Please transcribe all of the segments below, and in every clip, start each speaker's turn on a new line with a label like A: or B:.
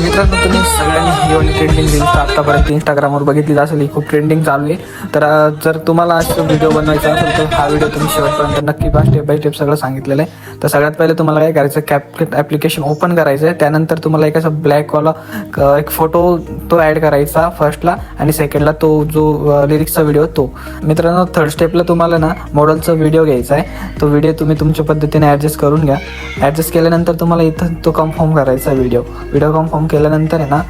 A: मित्रांनो, तुम्ही सगळ्यांनी ही वाली ट्रेंडिंग रील्स आतापर्यंत इंस्टाग्रामवर बघितली असेल. ही खूप ट्रेंडिंग चालू आहे. तर जर तुम्हाला असं व्हिडिओ बनवायचा असेल तर हा व्हिडिओ तुम्ही शेवटपर्यंत नक्की पहा. स्टेप बाय स्टेप सगळं सांगितलेलं आहे. तर सगळ्यात पहिले तुम्हाला काय करायचं, CapCut ॲप्लिकेशन ओपन करायचं आहे. त्यानंतर तुम्हाला एक असं ब्लॅकवाला एक फोटो तो ॲड करायचा फर्स्टला, आणि सेकंडला तो जो लिरिक्सचा व्हिडिओ तो. मित्रांनो, थर्ड स्टेपला तुम्हाला ना मॉडेलचा व्हिडिओ घ्यायचा आहे. तो व्हिडिओ तुम्ही तुमच्या पद्धतीने ॲडजस्ट करून घ्या. ॲडजस्ट केल्यानंतर तुम्हाला इथं तो कन्फर्म करायचा व्हिडिओ कन्फर्म केल्यानंतर आहे ना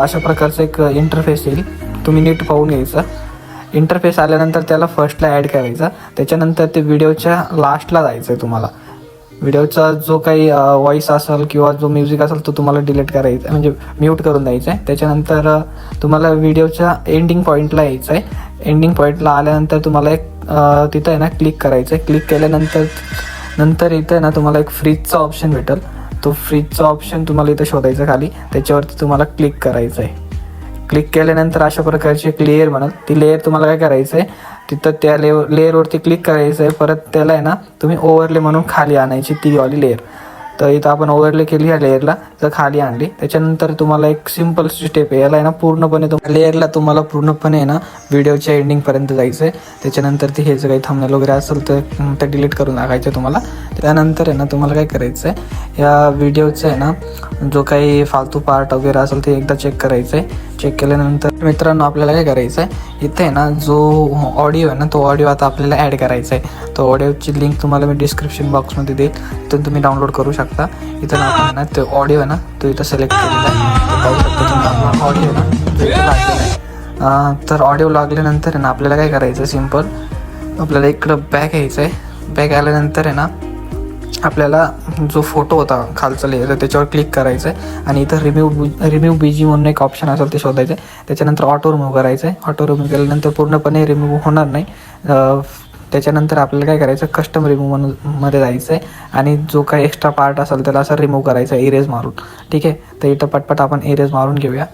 A: अशा प्रकारचं एक इंटरफेस येईल. तुम्ही नीट पाहून घ्यायचा. इंटरफेस आल्यानंतर त्याला फर्स्टला ॲड करायचा. त्याच्यानंतर ते व्हिडिओच्या लास्टला जायचं आहे. तुम्हाला व्हिडिओचा जो काही व्हॉईस असेल किंवा जो म्युझिक असेल तो तुम्हाला डिलीट करायचा, म्हणजे म्यूट करून द्यायचा आहे. त्याच्यानंतर तुम्हाला व्हिडिओच्या एंडिंग पॉईंटला यायचं आहे. एंडिंग पॉईंटला आल्यानंतर तुम्हाला एक तिथं आहे ना क्लिक करायचं आहे. क्लिक केल्यानंतर इथं ना तुम्हाला एक फ्रीजचा ऑप्शन भेटेल. तो फ्रीजचा ऑप्शन तुम्हाला इथं शोधायचा खाली. त्याच्यावरती तुम्हाला क्लिक करायचं आहे. क्लिक केल्यानंतर अशा प्रकारची एक लेअर बनल. ती लेअर तुम्हाला काय करायचं आहे, तिथं त्या लेअरवरती क्लिक करायचं आहे. परत त्याला आहे ना तुम्ही ओव्हरले म्हणून खाली आणायची ती वाली लेअर. तर इथं आपण ओव्हरले केली ह्या लेअरला, तर खाली आणली. त्याच्यानंतर तुम्हाला एक सिम्पल स्टेप आहे. याला आहे ना पूर्णपणे लेअरला तुम्हाला पूर्णपणे आहे ना व्हिडिओच्या एंडिंगपर्यंत जायचं आहे. त्याच्यानंतर ते हे जे काही थंबनेल वगैरे असेल तर ते डिलीट करून टाकायचं तुम्हाला. त्यानंतर आहे ना तुम्हाला काय करायचं आहे, या व्हिडिओचं आहे ना जो काही फालतू पार्ट वगैरे असेल ते एकदा चेक करायचं आहे. चेक केल्यानंतर मित्रांनो आपल्याला काय करायचं आहे, इथे आहे ना जो ऑडिओ आहे ना तो ऑडिओ आता आपल्याला ॲड करायचा आहे. तो ऑडिओची लिंक तुम्हाला मी डिस्क्रिप्शन बॉक्समध्ये देईल. तिथून तुम्ही डाउनलोड करू शकता. इथं आपण ना तो ऑडिओ आहे ना तो इथं सिलेक्ट केलेला आहे. पाहू शकता तुम्ही आपला ऑडिओ ना तो इथं लागलेला आहे. तर ऑडिओ लागल्यानंतर आहे ना आपल्याला काय करायचं, सिम्पल आपल्याला इकडं बॅक यायचं आहे. बॅक आल्यानंतर आहे ना आपल्याला जो फोटो होता खालचा लेअर त्याच्यावर क्लिक करायचं आहे. आणि इथं रिमूव्ह बीजी म्हणून एक ऑप्शन असेल ते शोधायचं आहे. त्याच्यानंतर ऑटो रिमूव्ह करायचं आहे. ऑटो रिमूव्ह केल्यानंतर पूर्णपणे रिमूव्ह होणार नाही. त्याच्यानंतर आपल्याला काय करायचं, कस्टम रिमूव्ह मध्ये जायचं आहे. आणि जो काही एक्स्ट्रा पार्ट असेल त्याला असं रिमूव्ह करायचं आहे इरेज मारून. ठीक आहे, तर इथं पटपट आपण इरेज मारून घेऊया.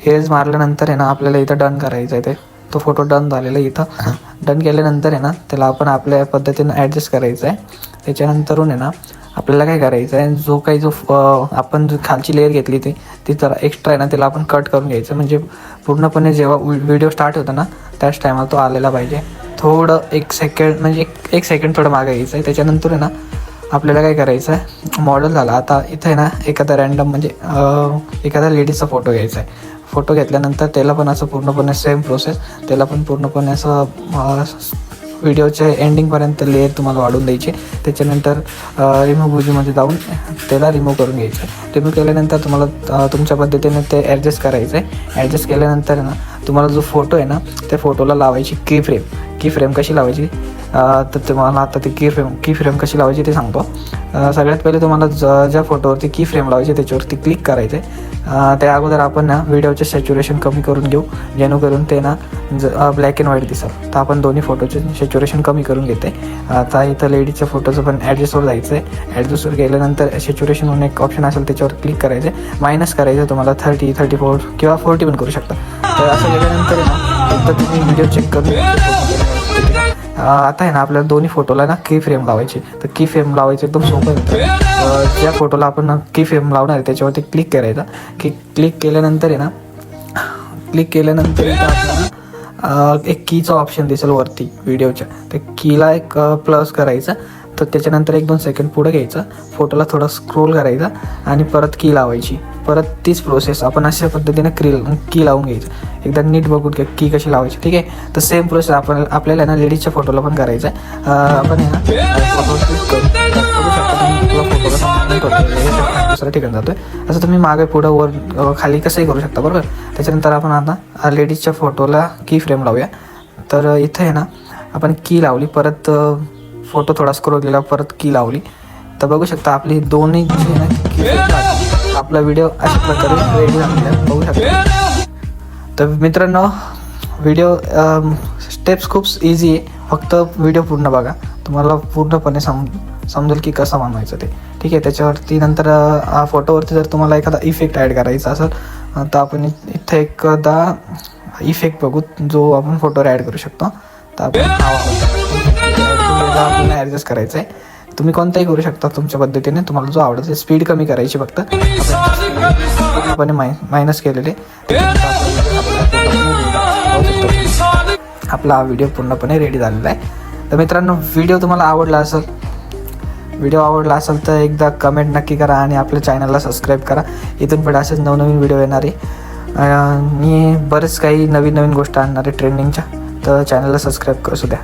A: इरेज मारल्यानंतर आहे ना आपल्याला इथं डन करायचं आहे. तो फोटो डन झालेला आहे. इथं डन केल्यानंतर आहे ना त्याला आपण आपल्या पद्धतीनं ॲडजस्ट करायचं आहे. त्याच्यानंतरून आहे ना आपल्याला काय करायचं आहे, जो काही आपण जो खालची लेअर घेतली ती जरा एक्स्ट्रा आहे ना त्याला आपण कट करून घ्यायचं. म्हणजे पूर्णपणे जेव्हा व्हिडिओ स्टार्ट होता ना त्याच टायमाला तो आलेला पाहिजे. थोडं एक सेकंड थोडं मागे घ्यायचं आहे. त्याच्यानंतर आहे ना आपल्याला काय करायचं आहे, मॉडेल झाला. आता इथं आहे ना एखादा रँडम म्हणजे एखाद्या लेडीजचा फोटो घ्यायचा आहे. फोटो घेतल्यानंतर त्याला पण असं पूर्णपणे सेम प्रोसेस, त्याला पण पूर्णपणे असं व्हिडिओच्या एंडिंगपर्यंत लेअर तुम्हाला वाढून द्यायची. त्याच्यानंतर रिमूव्ह बुजीमध्ये जाऊन त्याला रिमूव्ह करून घ्यायचं आहे. रिमूव्ह केल्यानंतर तुम्हाला तुमच्या पद्धतीने ते ॲडजस्ट करायचं आहे. ॲडजस्ट केल्यानंतर ना तुम्हाला जो फोटो आहे ना त्या फोटोला लावायची की फ्रेम कशी लावायची, तर तुम्हाला आता ती की फ्रेम कशी लावायची ते सांगतो. सगळ्यात पहिले तुम्हाला ज्या फोटोवरती की फ्रेम लावायची त्याच्यावरती क्लिक करायचं आहे. त्या अगोदर आपण ना व्हिडिओचे सॅच्युरेशन कमी करून घेऊ, जेणेकरून ते ना ब्लॅक अँड व्हाईट दिसेल. तर आपण दोन्ही फोटोचे सॅच्युरेशन कमी करून घेते. आता इथं लेडीजच्या फोटोचं पण ॲडजस्टवर जायचं आहे. ॲडजस्टवर गेल्यानंतर सॅच्युरेशन म्हणून एक ऑप्शन असेल त्याच्यावर क्लिक करायचं आहे. मायनस करायचं, तुम्हाला 30, 34 किंवा 40 पण करू शकता. तर असं केल्यानंतर एकदा तुम्ही व्हिडिओ चेक करून आता आहे ना आपल्याला दोन्ही फोटोला ना की फ्रेम लावायची. तर की फ्रेम लावायची एकदम सोपं होतं. ज्या फोटोला आपण की फ्रेम लावणार आहे त्याच्यावरती क्लिक करायचा. क्लिक केल्यानंतर आहे ना इथं आपल्याला एक कीचा ऑप्शन दिसेल वरती व्हिडिओच्या. त्या कीला एक प्लस करायचा. तर त्याच्यानंतर 1-2 सेकंड पुढे घ्यायचं, फोटोला थोडा स्क्रोल करायचा आणि परत की लावायची. परत तीच प्रोसेस आपण अशा पद्धतीने की लावून घ्यायचं. एकदा नीट बघून घ्या की कशी लावायची. ठीक आहे, तर सेम प्रोसेस आपल्याला ना लेडीजच्या फोटोला पण करायचं आहे. आपण आहे ना फोटो क्लिक करू शकता. दुसऱ्या ठिकाणी जातोय असं तुम्ही मागे पुढं वर खाली कसंही करू शकता, बरोबर. त्याच्यानंतर आपण आता लेडीजच्या फोटोला की फ्रेम लावूया. तर इथे आहे ना आपण की लावली, परत फोटो थोडा स्क्रोल केला, परत की लावली. तर बघू शकता आपली दोन्ही जी ना की फ्रेम आपला व्हिडिओ अशा प्रकारे रेडी झालेला बघू शकता. तर मित्रांनो व्हिडिओ स्टेप्स खूप इझी आहे. फक्त व्हिडिओ पूर्ण बघा, तुम्हाला पूर्णपणे समजेल की कसं बनवायचं ते. ठीक आहे, त्याच्यावरती नंतर फोटोवरती जर तुम्हाला एखादा इफेक्ट ॲड करायचा असेल तर आपण इथं एखादा इफेक्ट बघू जो आपण फोटोवर ॲड करू शकतो. तर आपण आपल्याला ॲडजस्ट करायचं आहे. तुम्ही कोणताही करू शकता तुमच्या पद्धतीने, तुम्हाला जो आवडतो. स्पीड कमी करायची फक्त, पूर्णपणे मायनस केलेले. आपला हा व्हिडिओ पूर्णपणे रेडी झालेला आहे. तर मित्रांनो, व्हिडिओ तुम्हाला आवडला असेल तर एकदा कमेंट नक्की करा आणि आपल्या चॅनलला सबस्क्राईब करा. इथून पुढे असेच नवनवीन व्हिडिओ येणार आहे. मी बरेच काही नवीन गोष्ट आणणार आहे ट्रेंडिंगच्या, तर चॅनलला सबस्क्राईब करू द्या.